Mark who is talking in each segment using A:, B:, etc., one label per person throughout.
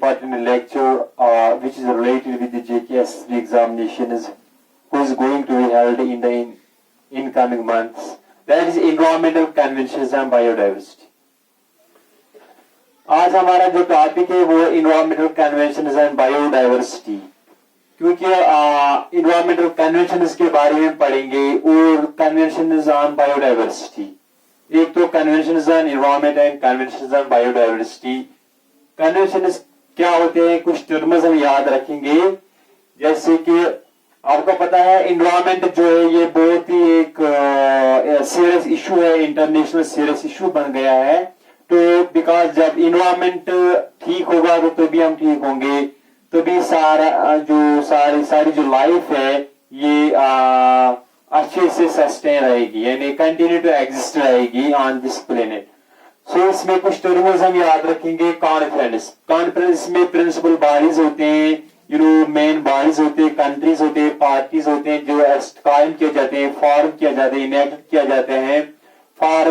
A: important lecture which is related with the JKS examinations, who is going to be held in the incoming months. That is Environmental Conventions and Biodiversity. आज हमारा जो topic है वो environmental conventions and biodiversity, क्योंकि environmental conventions के बारे में पढ़ेंगे और कन्वेंशंस ऑन बायोडाइवर्सिटी। एक तो conventions on environment and conventions on biodiversity. Conventions क्या होते हैं, कुछ टर्म्स हम याद रखेंगे, जैसे कि आपको पता है इन्वायरमेंट जो है ये बहुत ही एक सीरियस इशू है, इंटरनेशनल सीरियस इशू बन गया है। तो बिकॉज जब इन्वायरमेंट ठीक होगा तो तभी हम ठीक होंगे, तभी सारी जो लाइफ है ये अच्छे से सस्टेन रहेगी, यानी कंटिन्यू टू एग्जिस्ट रहेगी ऑन दिस प्लेनेट। सो इसमें कुछ टर्म्स हम याद रखेंगे। कॉन्फ्रेंस में प्रिंसिपल बॉडीज होते हैं, मेन बॉडीज होते हैं, कंट्रीज होते हैं, पार्टीज होते हैं जो कायम किए जाते हैं, फॉर्म किया जाते हैं, इनेक्ट किया जाते हैं फॉर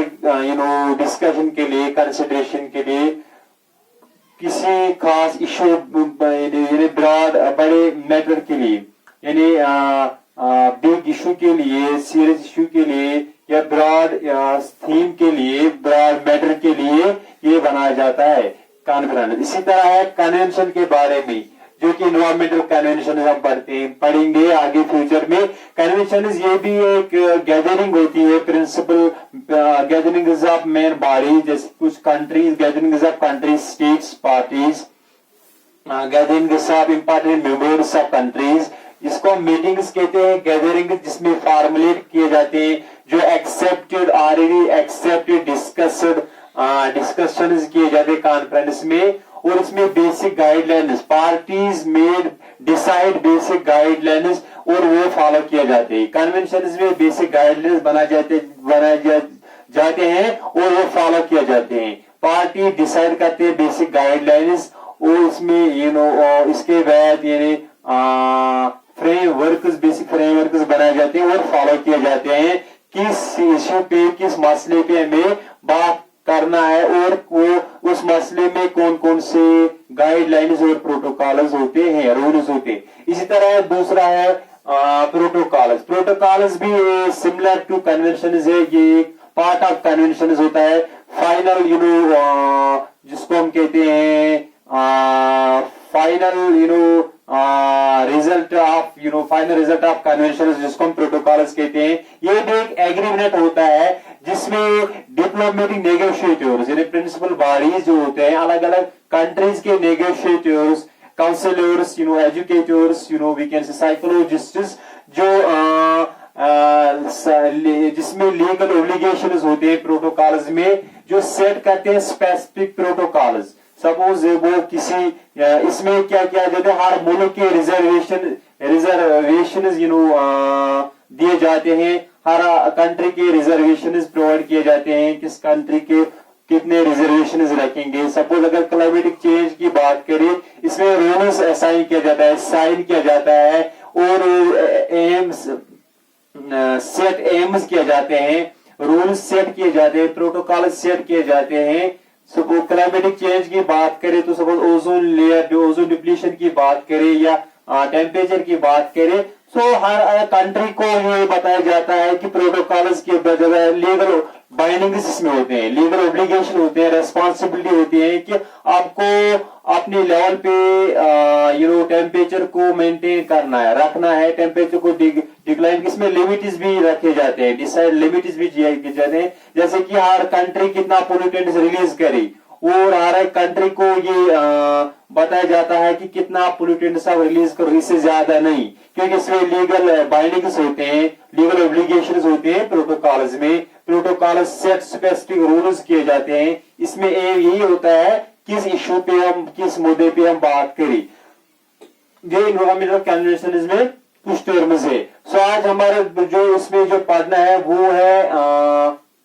A: डिस्कशन के लिए, कंसिडरेशन के लिए, किसी खास इशू यानी ब्रॉड बड़े मैटर के लिए, यानी बिग इशू के लिए, सीरियस इशू के लिए या ब्रॉड थीम के लिए, ब्रॉड मैटर के लिए ये बनाया जाता है कॉन्फ्रेंस। इसी तरह है कन्वेंशन के बारे में, जो कि इन्वायरमेंटल कन्वेंशन हम पढ़ेंगे आगे फ्यूचर में। कन्वेंशन ये भी एक गैदरिंग होती है, principal gathering of main body, जैसे कुछ countries, gathering of countries, states, parties, gathering of important members of countries. इसको मीटिंग्स कहते हैं, गैदरिंग जिसमें फॉर्मुलेट किए जाते हैं जो एक्सेप्टेड, ऑलरेडी एक्सेप्टेड, डिस्कशंस किए जाते हैं कॉन्फ्रेंस में। और इसमें basic guidelines, parties made decide basic guidelines और वो फॉलो किए जाते हैं। कन्वेंशन में बेसिक गाइडलाइंस बनाए जाते हैं और वो फॉलो किए जाते हैं। पार्टी डिसाइड करते हैं बेसिक गाइडलाइंस और इसमें इसके बाद यानी फ्रेमवर्क, बेसिक फ्रेमवर्क बनाए जाते हैं और फॉलो किए जाते हैं। किस इश्यू पे, किस मसले पे हमें बात करना है और वो उस मसले में कौन कौन से गाइडलाइंस और प्रोटोकॉल्स होते हैं, रूल्स होते हैं। इसी तरह दूसरा है प्रोटोकॉल्स भी सिमिलर टू कन्वेंशन है, ये पार्ट ऑफ कन्वेंशन होता है। फाइनल जिसको हम कहते हैं फाइनल रिजल्ट ऑफ कन्वेंशन, जिसको हम प्रोटोकॉल्स कहते हैं। ये भी एक एग्रीमेंट होता है जिसमें डिप्लोमेटिक नेगोशिएटर्स यानी प्रिंसिपल बॉडीज जो होते हैं, अलग अलग कंट्रीज के negotiators, counsellors, educators, we can say psychologists, जो जिसमें लीगल ऑब्लिगेशंस होते हैं प्रोटोकॉल्स में, जो सेट करते हैं स्पेसिफिक प्रोटोकॉल्स। सपोज वो किसी इसमें क्या किया जाता है, हर मुल्क के रिजर्वेशन दिए जाते हैं, हर कंट्री के रिजर्वेशन प्रोवाइड किए जाते हैं, किस कंट्री के कितने रिजर्वेशन रखेंगे। सपोज अगर क्लाइमेटिक चेंज की बात करें, इसमें रूल्स असाइन किया जाता है, साइन किया जाता है और एम्स किए जाते हैं, रूल्स सेट किए जाते हैं, प्रोटोकॉल सेट किए जाते हैं। सपोज क्लाइमेटिक चेंज की बात करें तो suppose ozone layer, ozone depletion की बात करें या टेम्परेचर की बात करें, सो हर कंट्री को ये बताया जाता है कि प्रोटोकॉल्स के बजाय लीगल बाइंडिंग्स इसमें होते हैं, लीगल ऑब्लिगेशन होते हैं, रेस्पॉन्सिबिलिटी होती है कि आपको अपने लेवल पे टेम्परेचर को मेंटेन करना है, रखना है, टेम्परेचर को डिक्लाइन, इसमें लिमिट्स भी रखे जाते हैं, डिसाइड लिमिट्स भी किए जाते हैं, जैसे कि हर कंट्री कितना पोल्यूटेंट्स रिलीज करे और हर एक कंट्री को ये बताया जाता है कि कितना पोल्यूटेंट्स आप रिलीज करो, इससे ज्यादा नहीं, क्योंकि इसमें लीगल बाइंडिंग्स होते हैं, लीगल ऑब्लिगेशंस होते हैं प्रोटोकॉल्स में। प्रोटोकॉल सेट स्पेसिफिक रूल्स किए जाते हैं। इसमें यही होता है किस इशू पे हम, किस मुद्दे पे हम बात करें। ये इन्वायरमेंटल कन्वेंशन में कुछ टर्म्स है। सो आज हमारे जो इसमें जो पढ़ना है वो है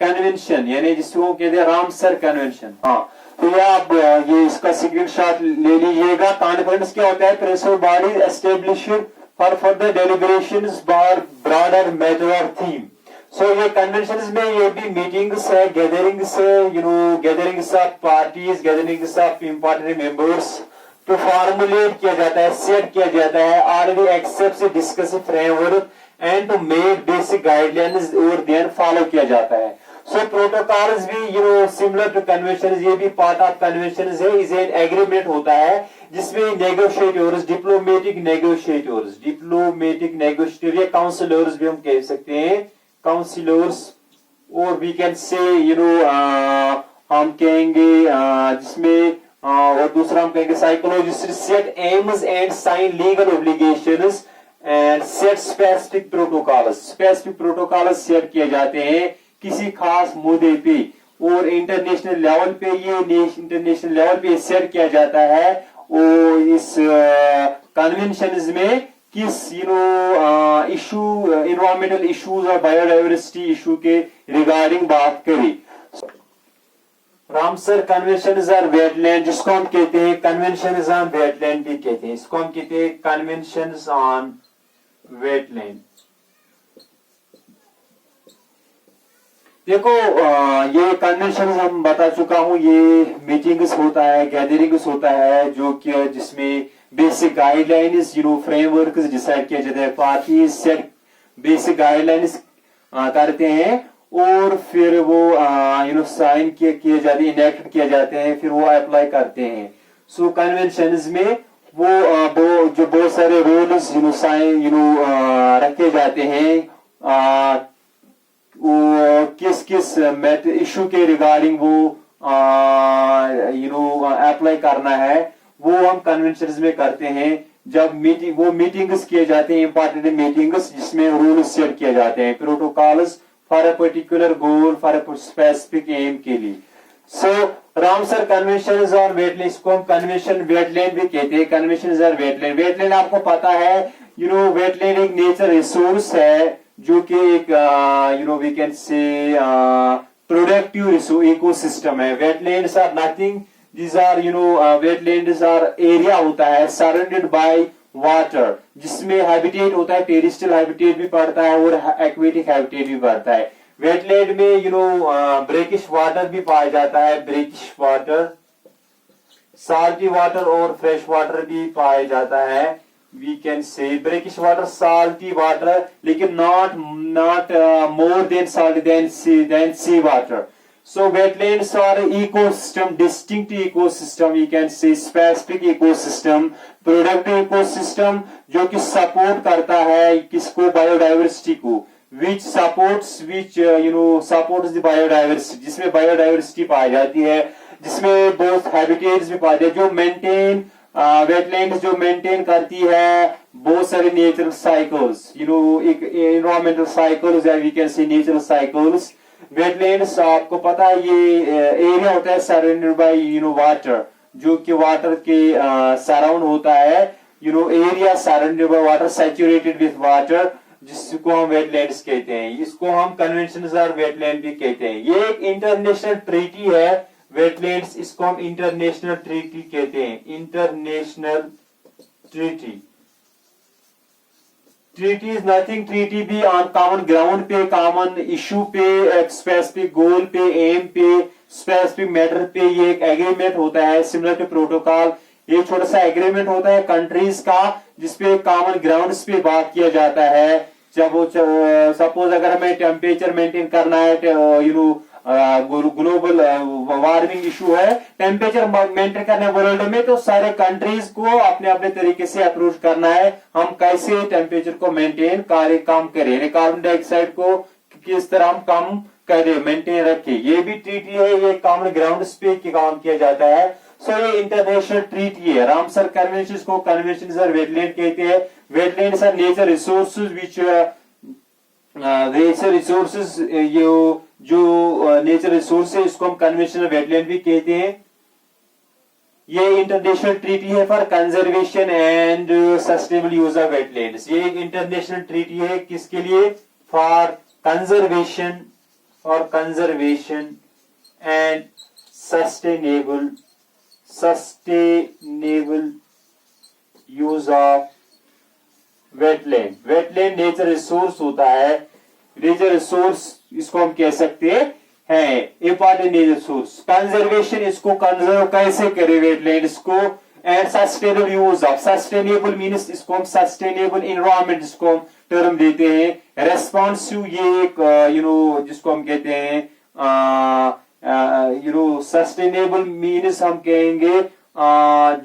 A: कन्वेंशन, यानी जिसको कहते हैं रामसर कन्वेंशन। हाँ, तो ये आप ये इसका स्क्रीनशॉट ले लीजिएगा। कॉन्फ्रेंस क्या होता है, principal body established for further deliberations for broader matter और थीम। सो ये कन्वेंशन में ये भी मीटिंग्स है, गैदरिंग्स है, gatherings of parties, gatherings of important members, तो फॉर्मुलेट किया जाता है, सेट किया जाता है, are we accept discuss framework and to make basic guidelines और देन फॉलो किया जाता है. सो प्रोटोकॉल्स भी सिमिलर टू कन्वेंशन, ये भी पार्ट ऑफ कन्वेंशन है. इसे एग्रीमेंट होता है जिसमें नेगोशिएटर्स, डिप्लोमेटिक नेगोशिएटर या काउंसिलर्स भी हम कह सकते हैं, काउंसिलर्स, और वी कैन से हम कहेंगे जिसमें और दूसरा हम कहेंगे psychologist set aims and sign legal obligations and set specific protocols set किए जाते हैं किसी खास मुद्दे पे, और इंटरनेशनल लेवल पे सेट किया जाता है. और इस कन्वेंशन में किस इशू, इन्वायरमेंटल इश्यूज और बायोडाइवर्सिटी इशू के रिगार्डिंग बात करी. रामसर कन्वेंशन आर वेटलैंड, जिसको हम कहते हैं कन्वेंशन ऑन वेटलैंड भी कहते हैं, इसको हम कहते हैं कन्वेंशन ऑन वेटलैंड. देखो ये कन्वेंशन हम बता चुका हूं, ये मीटिंग्स होता है, गैदरिंग्स होता है, जो कि जिसमें बेसिक गाइडलाइंस फ्रेमवर्क डिसाइड किया जाता है. पार्टीज सेट बेसिक गाइडलाइंस करते हैं और फिर वो साइन किए जाते हैं, इनेक्ट किए जाते हैं, फिर वो अप्लाई करते हैं. सो कन्वेंशन में वो जो बहुत सारे रूल्स साइन रखे जाते हैं, वो किस किस इशू के रिगार्डिंग वो अप्लाई करना है, वो हम कन्वेंशन में करते हैं. जब मीटिंग्स किए जाते हैं, इंपॉर्टेंट मीटिंग्स जिसमें रूल्स सेट किए जाते हैं, protocols for a particular goal, for a specific aim के लिए. So Ramsar convention on wetland, इसको हम कन्वेंशन वेटलैंड भी कहते हैं. कन्वेंशन ऑन वेटलैंड आपको पता है, वेटलैंड एक नेचर रिसोर्स है जो कि एक we can say productive ecosystem है. Wetlands are nothing, these are wetlands are area होता है सराउंडेड बाय वाटर, जिसमें हैबिटेट होता है, टेरेस्ट्रियल हैबिटेट भी पड़ता है और एक्वेटिक हैबिटेट भी पड़ता है. वेटलैंड में ब्रेकिश वाटर भी पाया जाता है, ब्रेकिश वाटर, साल्टी वाटर और फ्रेश वाटर भी पाया जाता है. We can say brackish water, salty water, लेकिन not more than salt than sea water. So wetlands are ecosystem, distinct ecosystem, we can say specific ecosystem, productive ecosystem, जो कि support करता है किसको, बायोडाइवर्सिटी को, which supports the biodiversity, जिसमें biodiversity पाई जाती है, जिसमें बहुत हैबिटेट्स भी पाए जाते हैं, जो मेंटेन वेटलैंड्स जो मेंटेन करती है बहुत सारे natural cycles, environmental cycles, we can say natural cycles. Wetlands आपको पता है ये एरिया होता है सराउंडेड बाय वाटर, जो कि वाटर के सराउंड होता है, area surrounded by water, saturated with water, जिसको हम वेटलैंड्स कहते हैं. इसको हम कन्वेंशन ऑन वेटलैंड भी कहते हैं. ये एक इंटरनेशनल ट्रीटी है वेटलैंड्स, इसको हम इंटरनेशनल ट्रीटी कहते हैं. International treaty, treaty is nothing, treaty भी ऑन कॉमन ग्राउंड पे, कॉमन इशू पे, एक स्पेसिफिक गोल पे, एम पे, स्पेसिफिक मैटर पे ये एक एग्रीमेंट होता है सिमिलर टू प्रोटोकॉल. ये छोटा सा एग्रीमेंट होता है कंट्रीज का, जिसपे कॉमन ग्राउंड्स पे बात किया जाता है. जब सपोज अगर हमें टेम्परेचर मेंटेन करना है, ग्लोबल वार्मिंग इशू है, टेम्परेचर मेंटेन करना है वर्ल्ड में, तो सारे कंट्रीज को अपने अपने तरीके से अप्रोच करना है हम कैसे टेम्परेचर को मेंटेन कम करें, कार्बन डाइऑक्साइड को किस तरह हम कम करें, मेंटेन रखें. ये भी ट्रीटी है, ये कॉमन ग्राउंड पे काम किया जाता है. सो ये इंटरनेशनल ट्रीटी है. रामसर कन्वेंशन को कन्वेंशन ऑन वेटलैंड कहते हैं. Wetlands are nature resources which nature resources, जो नेचर रिसोर्स है इसको हम कन्वेंशन ऑफ वेटलैंड भी कहते हैं. ये इंटरनेशनल ट्रीटी है for conservation and sustainable use of wetlands. ये एक इंटरनेशनल ट्रीटी है किसके लिए, for conservation and sustainable use of wetland. Wetland nature resource होता है, नेचर रिसोर्स इसको हम कह सकते हैं इंपॉर्टेंट नेचर रिसोर्स. कंजर्वेशन, इसको कंजर्व कैसे करें वेटलैंड्स को, and sustainable use of, sustainable means इसको हम सस्टेनेबल इन्वायरमेंट जिसको हम टर्म देते हैं, रेस्पॉन्सिव ये एक जिसको हम कहते हैं सस्टेनेबल मीन्स हम कहेंगे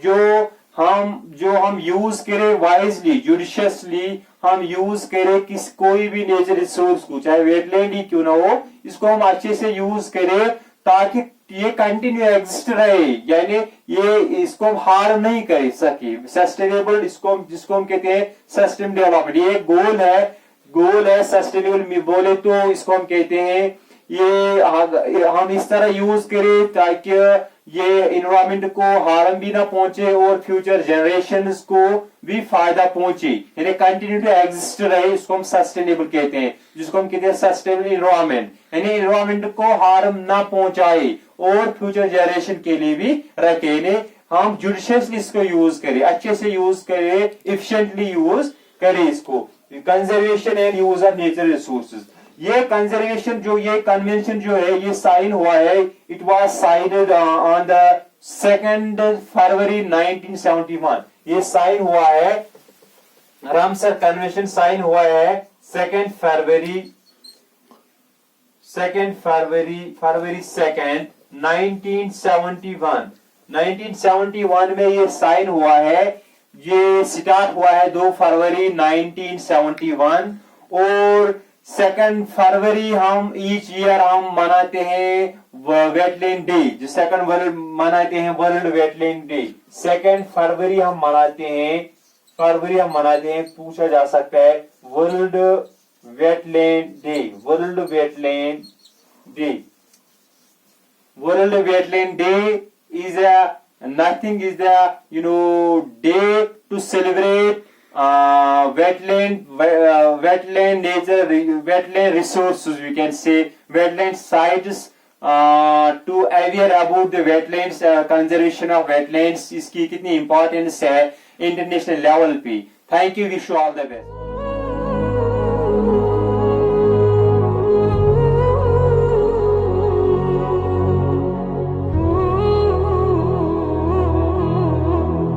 A: जो हम यूज करें वाइजली, जुडिशियसली हम यूज करें किस कोई भी नेचर रिसोर्स को, चाहे वेटलैंड ही क्यों ना हो, इसको हम अच्छे से यूज करें ताकि ये कंटिन्यू एग्जिस्ट रहे, यानी ये इसको हम हार्म नहीं कर सके। सस्टेनेबल जिसको हम कहते हैं सस्टेनेबल डेवलपमेंट, ये गोल है सस्टेनेबल बोले तो इसको हम कहते हैं ये हम इस तरह यूज करें ताकि ये इन्वायरमेंट को हार्म भी ना पहुंचे और फ्यूचर जनरेशंस को भी फायदा पहुंचे, यानी कंटिन्यू टू एग्जिस्ट रहे, इसको हम सस्टेनेबल कहते हैं, जिसको हम कहते हैं सस्टेनेबल इन्वायरमेंट, यानी इन्वायरमेंट को हार्म ना पहुंचाए और फ्यूचर जनरेशन के लिए भी रखे, यानी हम जुडिशियसली इसको यूज करें, अच्छे से यूज करें, इफिशिएंटली यूज करें इसको। Conservation and use of nature resources, ये कंजर्वेशन ये कन्वेंशन जो है ये साइन हुआ है, it was signed on the 2 फरवरी 1971, ये साइन हुआ है, रामसर कन्वेंशन साइन हुआ है 2 फरवरी 2 1971, 1971 में ये साइन हुआ है, ये स्टार्ट हुआ है 2 फरवरी 1971 और 2 फरवरी हम ईच ईयर हम मनाते हैं वेटलैंड डे, जो सेकंड वर्ल्ड मनाते हैं वर्ल्ड वेटलैंड डे, 2 फरवरी हम मनाते हैं, पूछा जा सकता है world wetland day, world wetland day is the day to celebrate wetland nature, wetland resources, we can say wetland sites, to aware about the wetlands, conservation of wetlands, इसकी कितनी importance है इंटरनेशनल लेवल पे। Thank you, wish you all the best.